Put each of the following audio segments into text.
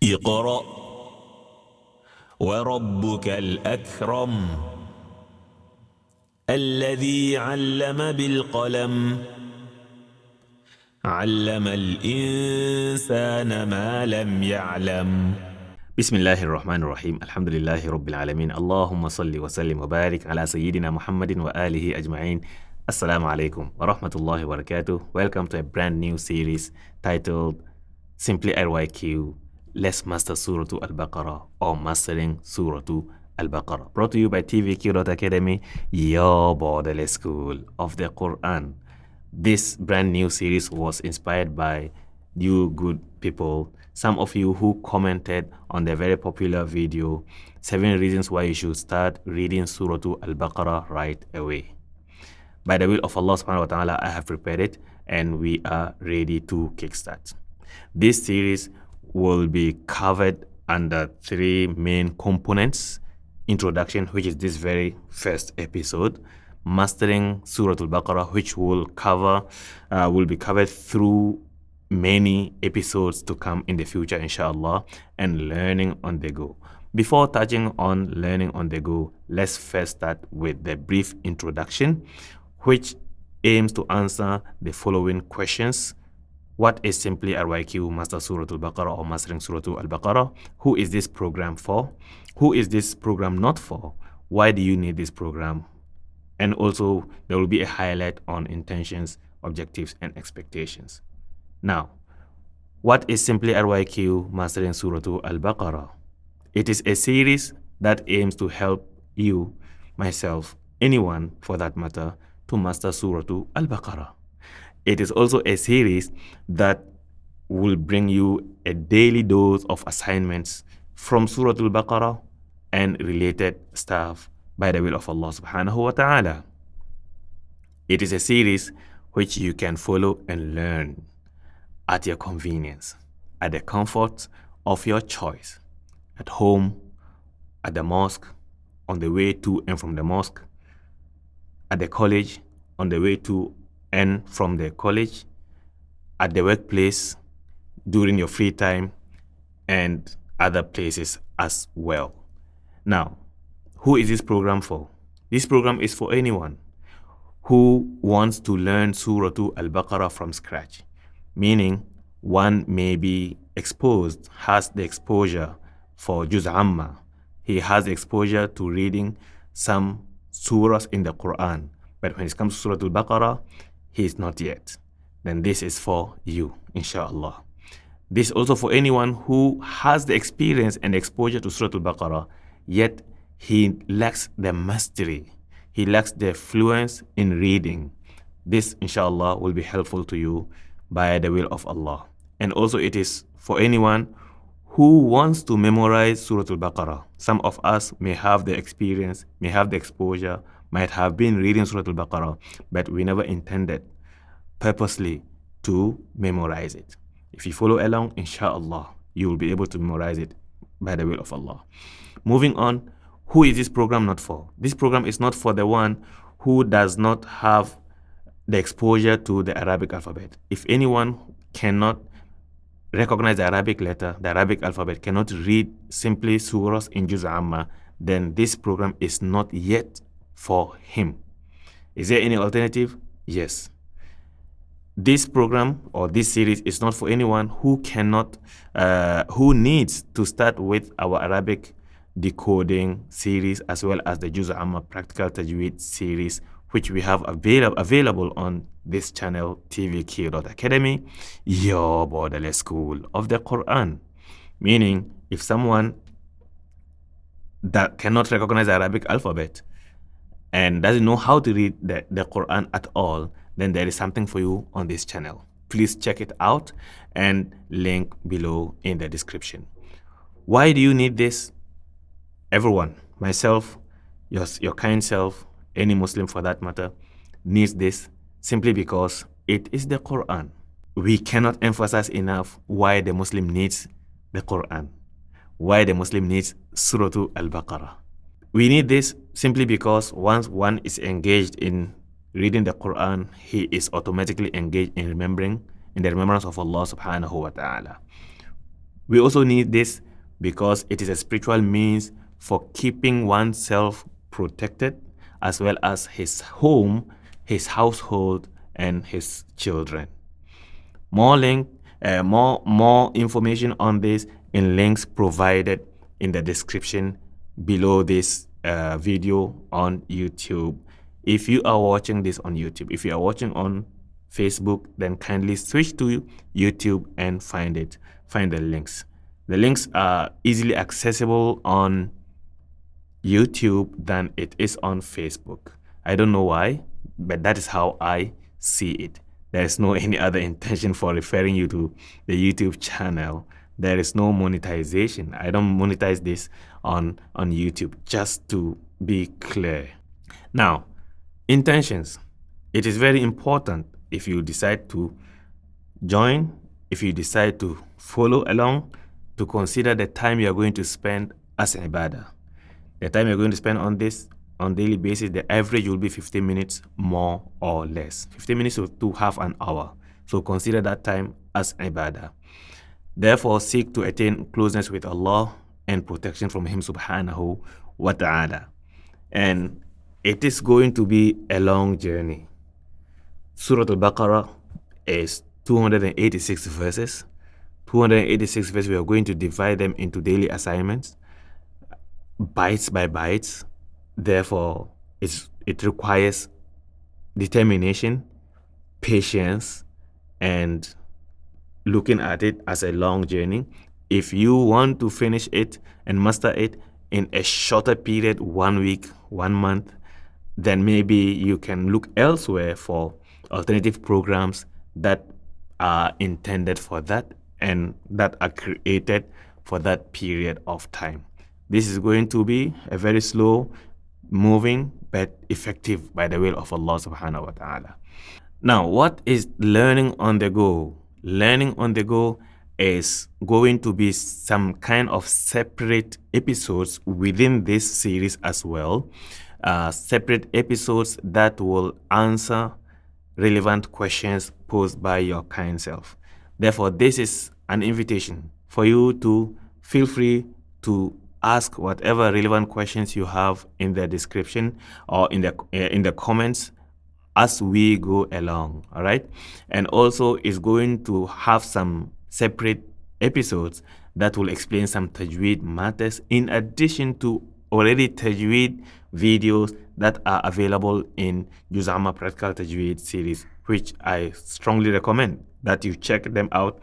اقرأ وربك الأكرم الذي علم بالقلم علم الإنسان ما لم يعلم بسم الله الرحمن الرحيم الحمد لله رب العالمين اللهم صل وسلم وبارك على سيدنا محمد وآله أجمعين. Assalamu alaikum wa rahmatullahi wa barakatuh. Welcome to a brand new series titled SimplyRYQ Let's Master Surah Al Baqarah, or Mastering Surah Al Baqarah, brought to you by TVQ.Academy, your borderless school of the Qur'an. This brand new series was inspired by you good people, some of you who commented on the very popular video 7 reasons why you should start reading Surah Al Baqarah right away. By the will of Allah subhanahu wa ta'ala, I have prepared it and we are ready to kickstart. This series will be covered under 3 main components. Introduction, which is this very first episode. Mastering Surah Al Baqarah, which will be covered through many episodes to come in the future, inshallah, and learning on the go. Before touching on learning on the go, let's first start with the brief introduction, which aims to answer the following questions. What is SimplyRYQ, Master Surah Al Baqarah, or Mastering Surah Al Baqarah? Who is this program for? Who is this program not for? Why do you need this program? And also, there will be a highlight on intentions, objectives, and expectations. Now, what is SimplyRYQ, Mastering Surah Al Baqarah? It is a series that aims to help you, myself, anyone for that matter, to master Surah Al Baqarah. It is also a series that will bring you a daily dose of assignments from Surah Al Baqarah and related stuff by the will of Allah subhanahu wa ta'ala. It is a series which you can follow and learn at your convenience, at the comfort of your choice, at home, at the mosque, on the way to and from the mosque, at the college, on the way to and from the college, at the workplace, during your free time, and other places as well. Now, who is this program for? This program is for anyone who wants to learn Surah Al Baqarah from scratch, meaning one may be exposed, has the exposure for Amma. He has exposure to reading some surahs in the Qur'an, but when it comes to Surah Al Baqarah, he is not yet. Then this is for you, inshallah. This is also for anyone who has the experience and exposure to Surah Al Baqarah, yet he lacks the mastery. He lacks the fluence in reading. This, inshallah, will be helpful to you by the will of Allah. And also it is for anyone who wants to memorize Surah Al Baqarah. Some of us may have the experience, may have the exposure, might have been reading Surah Al Baqarah, but we never intended purposely to memorize it. If you follow along, inshallah, you will be able to memorize it by the will of Allah. Moving on, who is this program not for? This program is not for the one who does not have the exposure to the Arabic alphabet. If anyone cannot recognize the Arabic letter, the Arabic alphabet, cannot read simply surahs in Juz Amma, then this program is not yet for him. Is there any alternative? Yes. This program or this series is not for anyone who who needs to start with our Arabic decoding series as well as the Juz Amma practical Tajwid series, which we have available on this channel, TVQ.Academy, your borderless school of the Qur'an. Meaning, if someone that cannot recognize the Arabic alphabet and doesn't know how to read the Qur'an at all, then there is something for you on this channel. Please check it out and link below in the description. Why do you need this? Everyone, myself, your kind self, any Muslim for that matter, needs this simply because it is the Qur'an. We cannot emphasize enough why the Muslim needs the Qur'an, why the Muslim needs Surah Al Baqarah. We need this simply because once one is engaged in reading the Qur'an, he is automatically engaged in the remembrance of Allah subhanahu wa ta'ala. We also need this because it is a spiritual means for keeping oneself protected, as well as his home, his household, and his children. More information on this in links provided in the description below this video on YouTube. If you are watching this on YouTube, if you are watching on Facebook, then kindly switch to YouTube and find the links. The links are easily accessible on YouTube than it is on Facebook. I don't know why, but that is how I see it. There is no any other intention for referring you to the YouTube channel. There is no monetization. I don't monetize this on YouTube, just to be clear. Now, intentions. It is very important if you decide to join, if you decide to follow along, to consider the time you are going to spend as ibadah. The time you're going to spend on this on daily basis, the average will be 15 minutes more or less. 15 minutes to half an hour. So consider that time as ibadah. Therefore, seek to attain closeness with Allah and protection from Him subhanahu wa ta'ala. And it is going to be a long journey. Surah Al Baqarah is 286 verses. 286 verses, we are going to divide them into daily assignments, bytes by bytes. Therefore, it requires determination, patience, and looking at it as a long journey. If you want to finish it and master it in a shorter period, 1 week, 1 month, then maybe you can look elsewhere for alternative programs that are intended for that and that are created for that period of time. This is going to be a very slow moving but effective by the will of Allah subhanahu wa ta'ala. Now, what is learning on the go? Learning on the go is going to be some kind of separate episodes within this series as well. Separate episodes that will answer relevant questions posed by your kind self. Therefore, this is an invitation for you to feel free to ask whatever relevant questions you have in the description or in the comments as we go along. All right. And also is going to have some separate episodes that will explain some Tajwid matters in addition to already Tajwid videos that are available in Amma Practical Tajwid series, which I strongly recommend that you check them out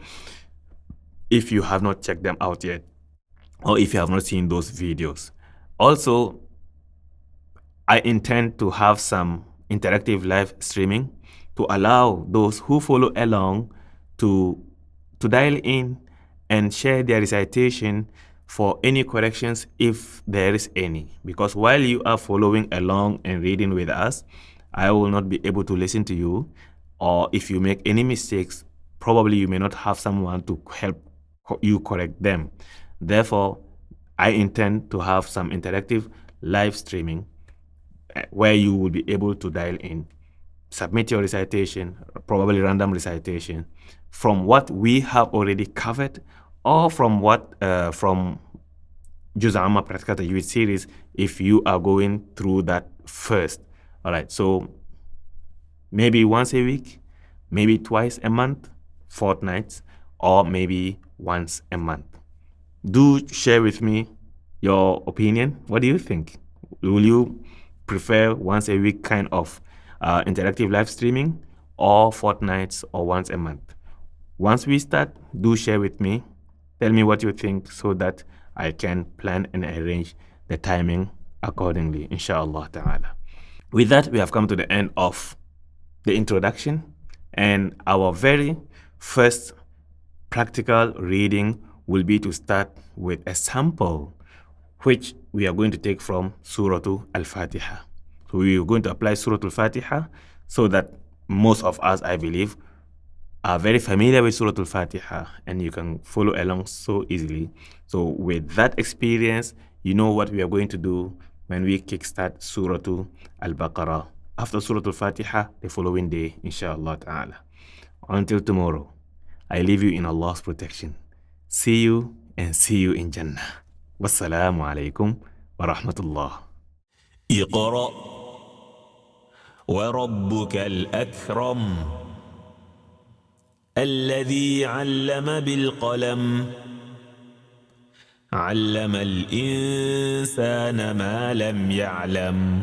if you have not checked them out yet, or if you have not seen those videos. Also, I intend to have some interactive live streaming to allow those who follow along to dial in and share their recitation for any corrections if there is any. Because while you are following along and reading with us, I will not be able to listen to you, or if you make any mistakes, probably you may not have someone to help you correct them. Therefore, I intend to have some interactive live streaming where you will be able to dial in, submit your recitation, probably random recitation, from what we have already covered, or from what from Amma Practical Tajwid series if you are going through that first. All right, so maybe once a week, maybe twice a month, fortnights, or maybe once a month. Do share with me your opinion. What do you think? Will you prefer once a week kind of interactive live streaming, or fortnights, or once a month? Once we start, do share with me. Tell me what you think so that I can plan and arrange the timing accordingly, inshallah ta'ala. With that, we have come to the end of the introduction, and our very first practical reading will be to start with a sample which we are going to take from Surah Al-Fatihah. So we are going to apply Surah Al-Fatihah so that most of us, I believe, are very familiar with Surah Al-Fatihah and you can follow along so easily. So with that experience, you know what we are going to do when we kickstart Surah Al Baqarah. After Surah Al-Fatihah, the following day, inshallah ta'ala. Until tomorrow, I leave you in Allah's protection. See you and see you in Jannah. Wassalamu alaikum wa rahmatullah. اقرأ وربك الأكرم الذي علم بالقلم علم الإنسان ما لم يعلم